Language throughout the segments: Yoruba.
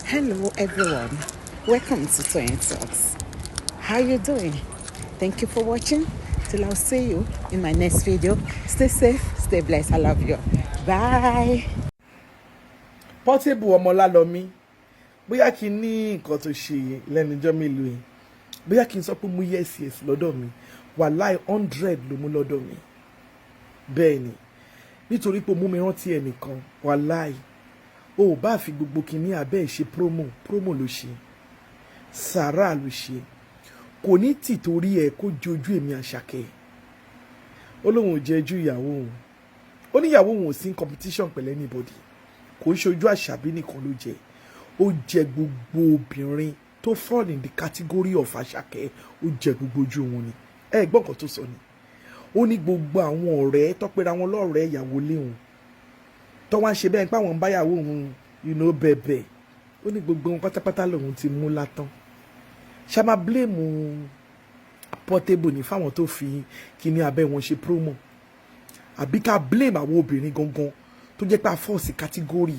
Hello everyone, welcome to Twin Talks. How you doing? Thank you for watching. Till I'll see you in my next video. Stay safe, stay blessed. I love you. Bye. Portable Ọmọlálọmí, bóyá kí n ní nǹkan tó ṣe lẹ́nujọ́ mélòó yìí, bóyá kí n sọ pé mú yes lọ́dọ̀ mi, wàláì 100 ló mú lọ́dọ̀ mi. Bẹ́ẹ̀ ni, nítorí pé mú mi rántí ẹnìkan, wàláì, o ò bá fi gbogbo kìíní abẹ́ ẹ̀ ṣe promo ló ṣe, sàrà ló ṣe, kò ní tìtorí ẹ̀ kó jojú èmi Àṣàkẹ́. Ó lóun ò jẹ́ ju ìyàwó òun, ó ní ìyàwó òun ò sí competition pẹ̀lú anybody, kò ń ṣojú Àṣàbí nìkan ló jẹ, ó jẹ gbogbo obìnrin tó fall in the category of Àṣàkẹ́, ó jẹ gbogbo ojú wọn ni. Ẹ gbọ́ nǹkan tó sọ ni, ó ní gbogbo àwọn ọ̀rẹ́ tó pera wọn lọ́rẹ̀ẹ́ ìyàwó léhùn tó wá ń ṣe bẹ́ẹ̀ pé àwọn ń báyàwó òun bẹ̀bẹ̀, ó ní gbogbo wọn pátápátá lòun ti mú látán. ṣá máa blame Portable ní fáwọn tó fi kíní abẹ́ wọn ṣe promo, àbí ká blame àwọn obìnrin gangan tó jẹ́ pé a force category,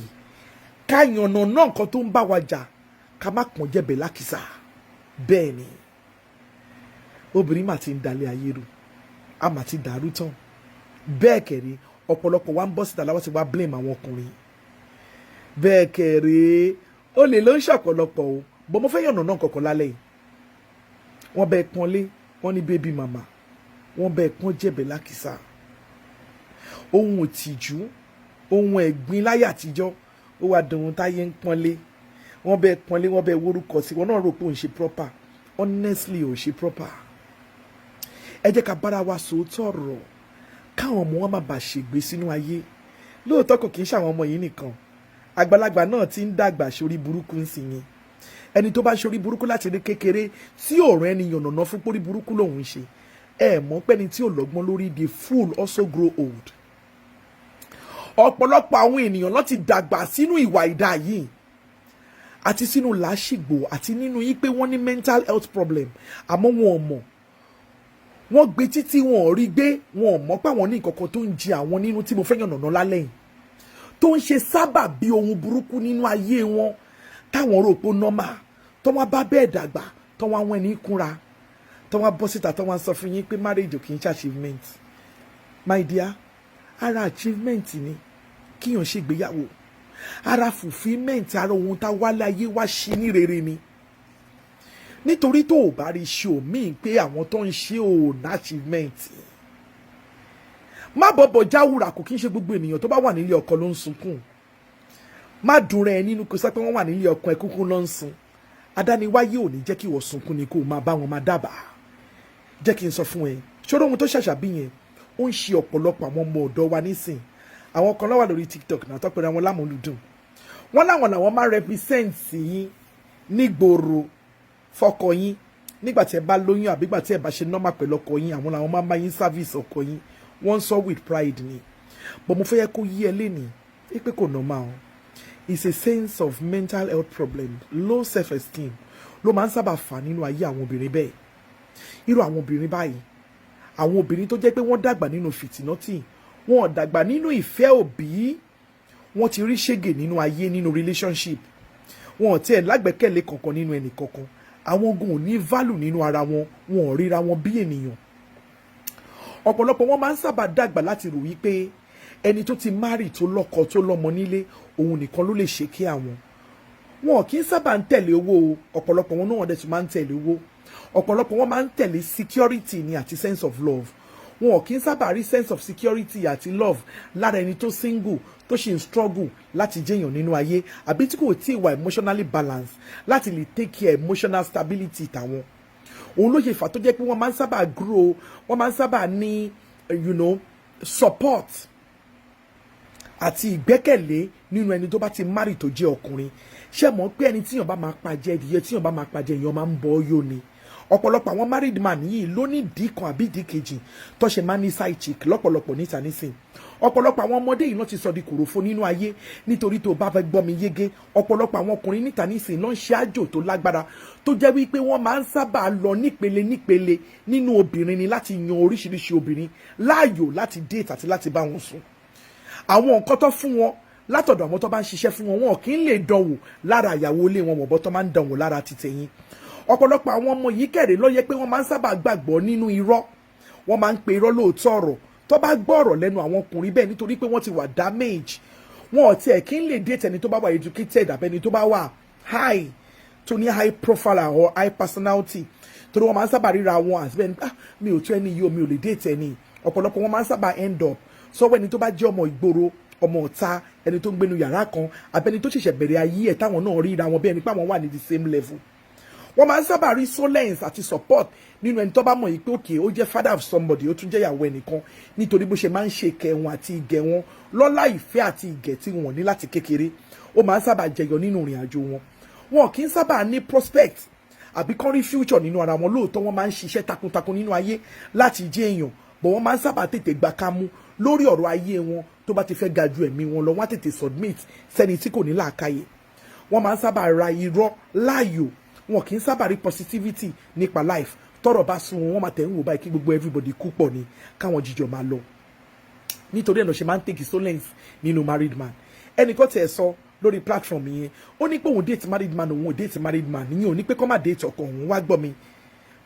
ká yànnà náà nǹkan tó ń bá wa jà, ká má kàn jẹ́bẹ̀ lákìsà. Bẹ́ẹ̀ ni obìnrin mà ti ń dalẹ̀ ayé rú, a mà ti dàrú tán. Bẹ́ẹ̀ kẹ̀rí ọ̀pọ̀lọpọ̀ wa ń bọ́ síta láwọn ti wá blame àwọn ọkùnrin. Bẹ́ẹ̀ kẹ̀rí ó lè ló ń ṣọ̀pọ̀lọpọ̀ o, bọ́ mo fẹ́ yànnà náà kọ̀ọ̀kan lálẹ́ yìí. Wọ́n bẹ́ẹ̀ pọ́nlé, wọ́n ní baby mama, wọ́n bẹ́ẹ̀ pọ́n jẹ̀bẹ̀ lákìsà. Ohun òtìjú, ohun ẹ̀gbin láyé àtijọ́, ó wá dùn táyé ń pọ́nlé. Wọ́n bẹ́ẹ̀ pọ́nlé, wọ́n bẹ́ẹ̀ wórúkọ sí, wọ́n náà rò pé òun ṣe proper. Honestly ò ṣe proper. Ẹ jẹ́ ká bára wa sòótọ́ ọ̀rọ̀, káwọn ọmọ wọn má bàa ṣègbé sínú ayé. Lóòótọ́ kò kí ń ṣàwọn ọmọ yìí nìkan, àgbàlagbà náà ti ń dàgbà sórí burúkú ń sìn yín. Ẹni tó bá sórí burúkú láti rí kékeré tí ọ̀rọ̀ ẹni yànnàná fún pórí burúkú lòun ṣe, ẹ mọ̀ pé ẹni tí ò lọ́gbọ́n lórí the fool also grow old. Ọ̀pọ̀lọpọ̀ àwọn ènìyàn ló ti dàgbà sínú ìwà ìdá yìí, àti sínú làásìgbò, àti nínú yí pé wọ́n ní mental health problem, àmọ́ wọn ò mọ̀. Wọ́n gbé títí wọn ò rí gbé, wọn ò mọ̀ pé àwọn ní nǹkan kan tó ń jẹ àwọn nínú tí mo fẹ́ yànnàná lálẹ́ yìí, tó ń ṣe sábà bí ohun burúkú nínú ayé wọn, táwọn rò pé normal, tó wọ́n bá bẹ́ẹ̀ dàgbà, tó wọ́n àwọn ẹni kúnra, tó wọ́n bọ́ síta, tó wọ́n sọ fún yín pé marriage kì í ṣe achievement. My dear, ara achievement ni kíyàn ṣègbéyàwó, ara fulfilment, ara ohun tá wálé ayé wá ṣe ní rere ni. Nítorí tó ò bá rí ṣe òmíì pé àwọn tó ń ṣe ò ní achievement. Má bọ̀bọ̀ jáwùrà, kò kí ń ṣe gbogbo ènìyàn tó bá wà nílé ọkọ ló ń sunkún. Má dùn rẹ̀ nínú kó sọ pé wọ́n wà nílé ọkọ ẹkúnkún ló ń sun. Adániwáyé ò ní jẹ́ kí wọ́n sunkún ni kó máa bá wọn máa dábàá. Jẹ́ kí n sọ fún ẹ, ṣòro ohun tó ṣàṣàbí yẹn ó ń ṣe ọ̀pọ̀lọpọ̀ àwọn ọmọ ọ̀dọ́ wa nísìn. Àwọn kan ló wà lórí TikTok náà tó pera wọn lámúlùdùn. Wọ́n láwọn làwọn máa represent yín nígboro fọkọ yín nígbà tí ẹ bá lóyún àbí gbà tí ẹ bá ṣe normal pẹ̀lú ọkọ yín, àwọn làwọn máa máa yín service ọkọ yín. Wọ́n sọ with pride ni. But mo fẹ́ yẹ kó yí ẹ lénìí pé kò normal. It's a sense of mental health problem, low self-esteem ló máa ń sábà fà nínú ayé àwọn obìnrin bẹ́ẹ̀. Irú àwọn obìnrin báyìí, àwọn obìnrin tó jẹ́ pé wọ́n dàgbà nínú fìtínọ́tì, wọn ò dàgbà nínú ìfẹ́ òbí, wọ́n ti rí ṣègè nínú ayé, nínú relationship, wọn ò tiẹ̀ lágbẹ́kẹ̀lé kankan nínú ẹnì kankan, àwọn ogun ò ní value nínú ara wọn, wọn ò ríra wọn bí ènìyàn. Ọ̀pọ̀lọpọ̀ wọn máa ń sábà dàgbà láti rò wípé ẹni tó ti marry tó lọ́kọ tó lọ́mọ nílé, òun nìkan ló lè ṣe kí àwọn. Wọn kì í sábà ń tẹ̀lé owó, ọ̀pọ̀lọpọ̀ wọn náà wọ́n dẹ̀ tún máa ń tẹ̀lé owó. Ọ̀pọ̀lọpọ̀ wọn máa ń tẹ̀lé security ni àti sense of love. Wọn kì í sábà rí sense of security àti love lára ẹni tó single, tó ṣì ń struggle láti jẹ́yàn nínú ayé, àbí tí kò tí ì wà emotionally balanced láti lè take care emotional stability tàwọn. Òun ló ṣe fà tó jẹ́ pé wọ́n máa ń sábà grow, wọ́n máa ń sábà ní support àti ìgbẹ́kẹ̀lé nínú ẹni tó bá ti marry tó jẹ́ ọkùnrin. Ṣé mọ̀ pé ẹni tíyàn bá máa pàjẹ́ ìdíyẹ, tíyàn bá máa pàjẹ́ èèyàn máa ń bọ́ yó ni. Ọ̀pọ̀lọpọ̀ àwọn married man yìí ló ní ìdí kan àbí ìdí kejì tó ṣe máa ní side chick lọ́pọ̀lọpọ̀ níta nísìn. Ọ̀pọ̀lọpọ̀ àwọn ọmọdé yìí náà ti sọ di kòròfo nínú ayé, nítorí tó bá fẹ́ gbọ́ mi yégé. Ọ̀pọ̀lọpọ̀ àwọn ọkùnrin níta nísìn ló ń ṣe àjò tó lágbára, tó jẹ́ wípé wọ́n máa ń sábà lọ nípele nínú obìnrin ni láti yan oríṣiríṣi obìnrin láàyò láti date àti láti bá wọn sùn. Àwọn nǹkan tó fún wọn látọ̀dọ̀ àwọn tó bá ń ṣiṣẹ́ fún wọn, wọn kì í lè dánwò lára ìyàwó ilé wọn wọ̀bọ́ tó máa ń dánwò lára títẹ̀yìn. Ọ̀pọ̀lọpọ̀ àwọn ọmọ yìí kẹ̀rẹ̀ ló yẹ pé wọ́n máa ń sábà gbàgbọ́ nínú irọ́, wọ́n máa ń pe irọ́ lóòótọ́ ọ̀rọ̀ tó bá gbọ́ ọ̀rọ̀ lẹ́nu àwọn ọkùnrin bẹ́ẹ̀ nítorí pé wọ́n ti wà damage. Wọn ò tiẹ̀ kí ń lè date ẹni tó bá wà educated àbẹ́ni tó bá wà high, tó ní high profile or high personality, torí wọ́n máa ń sábà ríra wọn àti bẹ́ẹ̀ ni mi ò tó ẹni yìí o, mi ò lè date ẹni. Ọ̀pọ̀lọpọ̀ wọn máa ń sábà end up sọ́wọ́ ẹni tó bá jẹ́ ọmọ ìgboro, ọmọ ọ̀ta, ẹni tó ń gbénu yàrá kan àbẹ́ni tó ṣẹ̀ṣẹ̀ bẹ̀rẹ̀ ayé ẹ̀ táwọn náà ríra wọn bí ẹni pé àwọn wà ní the same level. Wọ́n máa ń sábà rí solace àti support nínú ẹni tó bá mọ̀ yìí pé òkè ó jẹ́ father of somebody, ó tún jẹ́ ìyàwó ẹnìkan, nítorí bó ṣe máa ń ṣe ìkẹ́ wọn àti ìgẹ̀ wọn lọ́lá ìfẹ́ àti ìgẹ̀ tí wọ́n ní láti kékeré. Ó máa ń sábà jẹyọ nínú ìrìn àjò wọn. Wọn kì í sábà ní prospect àbí kán rí future nínú ara wọn. Lóòótọ́ wọ́n máa ń ṣiṣẹ́ takuntakun nínú ayé láti jẹ́ èèyàn, but wọ́n máa ń sábà tètè gbà kámú lórí ọ̀rọ̀ ayé wọn tó bá ti fẹ́ ga ju ẹ̀mí wọn lọ. Wọ́n á tètè submit sẹ́ni tí kò ní làákàyè. Wọ́n máa ń sábà ra irọ́ láàyò. Wọn kì í sábà rí positivity nípa life. Tọ́rọ̀ bá sún wọn, wọ́n máa tẹ̀ ń wò báyìí kí gbogbo everybody kú pọ̀ ni káwọn jíjọ máa lọ. Nítorí ẹ̀nà ṣe máa ń take solace nínú married man. Ẹnìkan tẹ̀ sọ lórí platform yẹn, ó ní pé òun date married man, òun ò date married man. Níyẹn ò ní pé kọ́ máa date ọkọ òun. Wá gbọ́ mi,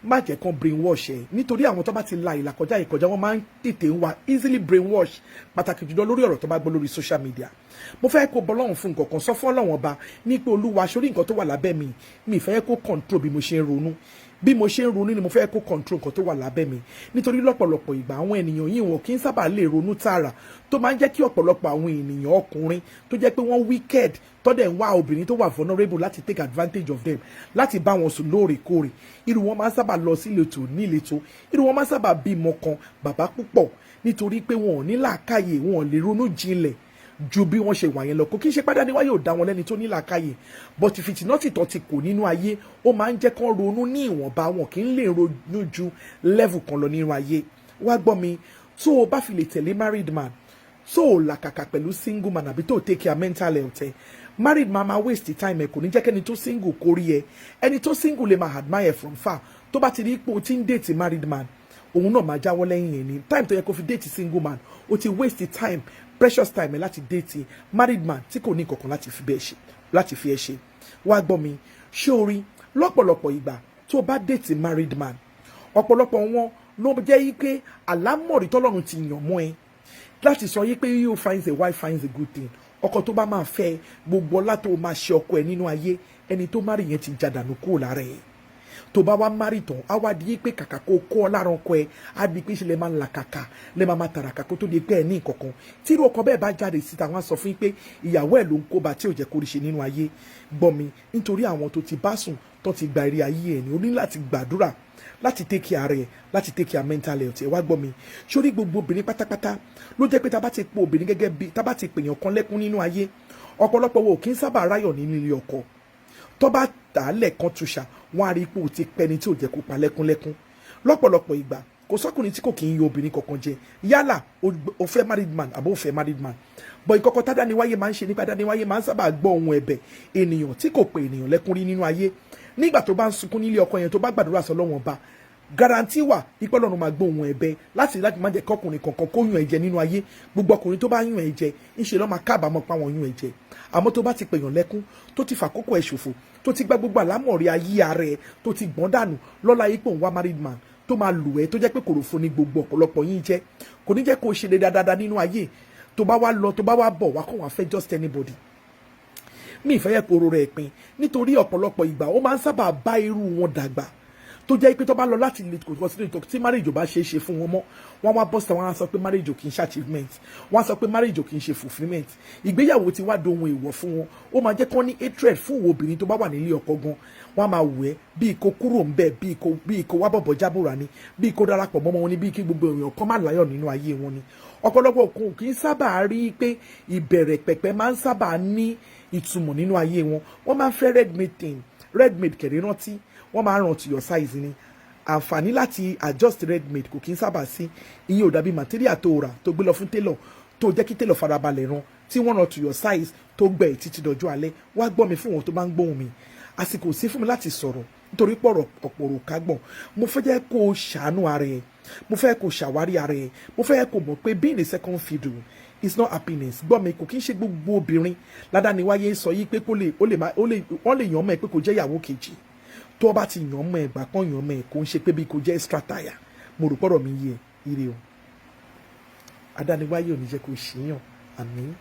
má jẹ́ kán brainwash ẹ̀, nítorí àwọn tó bá ti la ìlà kọjá ìkọjá wọn máa ń tètè ń wá easily brainwash, pàtàkì jùlọ lórí ọ̀rọ̀ tó bá gbọ́ lórí social media. Mo fẹ́ kó bọ́lọ́run fún nǹkan kan, sọ fún Ọlọ́run ọba ní pé Olúwa sórí nǹkan tó wà lábẹ́ mi, mi fẹ́ kó control bí mo ṣe ń ronú. Bí mo ṣe ń ronú ni mo fẹ́ kó control nǹkan tó wà lábẹ́ mi, nítorí lọ́pọ̀lọpọ̀ ìgbà àwọn ènìyàn yìí wọn kì í sábà lè ronú tààrà, tó máa ń jẹ́ kí ọ̀pọ̀lọpọ̀ àwọn ènìyàn ọkùnrin tó jẹ́ pé wọ́n wicked tó dẹ̀ ń wá obìnrin tó wà vulnerable láti take advantage of them, láti bá wọn sùn lóòrèkóòrè. Irú wọn máa ń sábà lọ sí ìletò ní ìletò, irú wọn máa ń sábà bímọ kan bàbá púpọ̀, nítorí pé wọn ò ní làákàyè, wọn ò lè ronú jinlẹ̀ ju bí wọ́n ṣe wà yẹn lọ. Kò kí n ṣe pé Dáníwáyé ò dá wọn lẹ́ni tó ní làákàyè, but fìtínátìtọ́ ti kò nínú ayé, ó máa ń jẹ́ kán ronú ní ìwọ̀nba, wọn kì í lè ronú ju level kan lọ nínú ayé. Wá gbọ́ mi, tó o bá fi lè tẹ̀lé married man, tó o làkàkà pẹ̀lú single man àbí tó o take care mental health ẹ, married man máa waste time ẹ, kò ní jẹ́ kẹ́ni tó single kórí ẹ. Ẹni tó single lè máa admire from far, tó bá ti rí pé o ti ń date married man, òun náà máa jáwọ́ lẹ́yìn ẹ̀ ní time tó yẹ kó fi date single man, o ti waste time, precious time ẹ láti date married man tí kò ní nǹkan kan láti fi ẹ ṣe. Wá gbọ́ mi, ṣé o rí lọ́pọ̀lọpọ̀ ìgbà tó o bá date married man, ọ̀pọ̀lọpọ̀ wọn ló jẹ́ yí pé àlámọ̀rí tọ́lọ́run ti yàn mọ́ ẹ láti sọ yí pé you finds a wife finds a good thing. Ọkọ tó bá máa fẹ́ gbogbo ọlá tó máa ṣe ọkọ ẹ nínú ayé, ẹni tó marry yẹn ti jàdánù kúrò lára ẹ. Tó bá wá marry tán, á wá di pé kàkà kó kó lára ọkọ ẹ, á di pé ṣe lè máa là kàkà, lè máa tàràkà kó tó di pé ẹ ní nǹkankan. Tí irú ọkọ bẹ́ẹ̀ bá jáde síta, wọ́n á sọ fún yín pé ìyàwó ẹ̀ ló ń kóbá tí ò jẹ́ kó rí ṣe nínú ayé. Gbọ́ mi, nítorí àwọn tó ti bá sùn tó ti gba eré ayé ẹ̀ ní, o ní láti gbàdúrà láti take care ẹ̀, láti take care mental health ẹ̀. Wá gbọ́ mi, sórí gbogbo obìnrin pátápátá ló jẹ́ pé tá bá ti pè obìnrin gẹ́gẹ́ bí tá bá ti pèèyàn kan lẹ́kún nínú ayé, ọ̀pọ̀lọpọ̀ wo kì í sábà ráyọ̀ nínú ilé ọkọ. Tó bá dàálẹ̀ kan túṣà, wọ́n á rí pé o ti pẹni tí ò jẹ́ kó pa lẹ́kúnlẹ́kún. Lọ́pọ̀lọpọ̀ ìgbà kò sọ́kùnrin tí kò kì í yọ obìnrin kankan jẹ, yálà o fẹ́ married man àbó o fẹ́ married man. Bọ̀ ìkọ̀kọ̀ tá Dáníwáyé máa ń ṣe nípa Dáníwáyé máa ń sábà gbọ́ ohun ẹ̀bẹ̀ ènìyàn tí kò pe ènìyàn lẹ́kún rí nínú ayé. Nígbà tó bá ń sunkún nílé ọkọ yẹn, tó bá gbàdúrà sọ lọ́wọ́n ọba, garanti wà ipẹ́ Ọlọ́run máa gbọ́ ohun ẹ̀bẹ̀ láti má jẹ́ kọkùnrin kankan kó yún ẹ̀jẹ̀ nínú ayé. Gbogbo ọkùnrin tó bá yún ẹ̀jẹ̀ ńṣe ló máa kábàámọ̀ pa wọn yún ẹ̀jẹ̀. Àmọ́ tó bá ti pèèyàn lẹ́kún, tó ti fàkókò ẹ̀ ṣòfò, tó ti gbá gbogbo àlámọ̀rí ayé ara ẹ̀, tó ti gbọ́n dànù lọ́la ipò òun wá married man tó máa lù ẹ́, tó jẹ́ pé kòròfo ni gbogbo ọ̀pọ̀lọpọ̀ yín jẹ́, kò ní jẹ́ kó o ṣe dáadáa nínú ayé. Tó bá wá lọ, tó bá wá bọ̀, wá kàn wá fẹ́ just anybody. Mi ìfẹ́ yẹ kóró rẹ̀ pin, nítorí ọ̀pọ̀lọpọ̀ ìgbà ó máa ń sábà bá irú wọn dàgbà, tó jẹ́ pé tó bá lọ láti lè consider tí marriage ò bá ṣe é ṣe fún wọn mọ́, wọ́n wá bọ́sẹ̀, wọ́n á sọ pé marriage ò kì í ṣe achievement, wọ́n á sọ pé marriage ò kì í ṣe fulfilment. Ìgbéyàwó ti wá dohun èèwọ̀ fún wọn, ó máa jẹ́ kán ní hatred fún obìnrin tó bá wà nílé ọkọ gan. Wọ́n á máa wù ẹ́ bí kò kúrò ń bẹ̀, bí kò wá bọ̀bọ̀ jábòrà ni, bí kò darapọ̀ mọ́ wọn ni, bí kí gbogbo èèyàn kan má láyọ̀ nínú ayé wọn ni. Ọ̀pọ̀lọpọ̀ kò kì í sábà rí pé ìbẹ̀rẹ̀ pẹ̀pẹ̀ máa ń sábà ní ìtumọ̀ nínú ayé wọn. Wọ́n máa ń fẹ́ red made kẹ̀rẹ́ rántí, wọ́n máa ń ràn to your size ni. Àǹfààní láti adjust red made kò kí ń sábà sí. Ìyẹn ò dàbí material tó rà tó gbé lọ fún tailor, tó jẹ́ kí tailor farabalẹ̀ rán, tí wọ́n ràn to your size tó gbẹ títí dọjọ́ alẹ́. Wá gbọ́ mi fún wọn tó bá ń gbóhùn mi, àsìkò sí fún mi láti sọ̀rọ̀ nítorí pọ̀rọ̀ ọ̀pọ̀rọ̀ kágbọ̀n. Mo fẹ́ jẹ́ kó o ṣàánú ara ẹ̀, mo fẹ́ kó o ṣàwárí ara ẹ̀, mo fẹ́ kó o mọ̀ pé being a second fiddle it's not happiness. Gbọ́ mi, kò kí ń ṣe gbogbo obìnrin ládániwáyé ń sọ yí pé wọ́n lè yàn mọ́ ẹ pé kò jẹ́ ìyàwó kejì. Tó o bá ti yàn mọ́ ẹ gbà kan yàn mọ́ ẹ kò ń ṣe pé bí kò jẹ́ extra tire. Mo rò pọ̀rọ̀ mi yé ẹ ire o. Adániwáyé ò ní jẹ́ kó ṣìyàn. Àmín.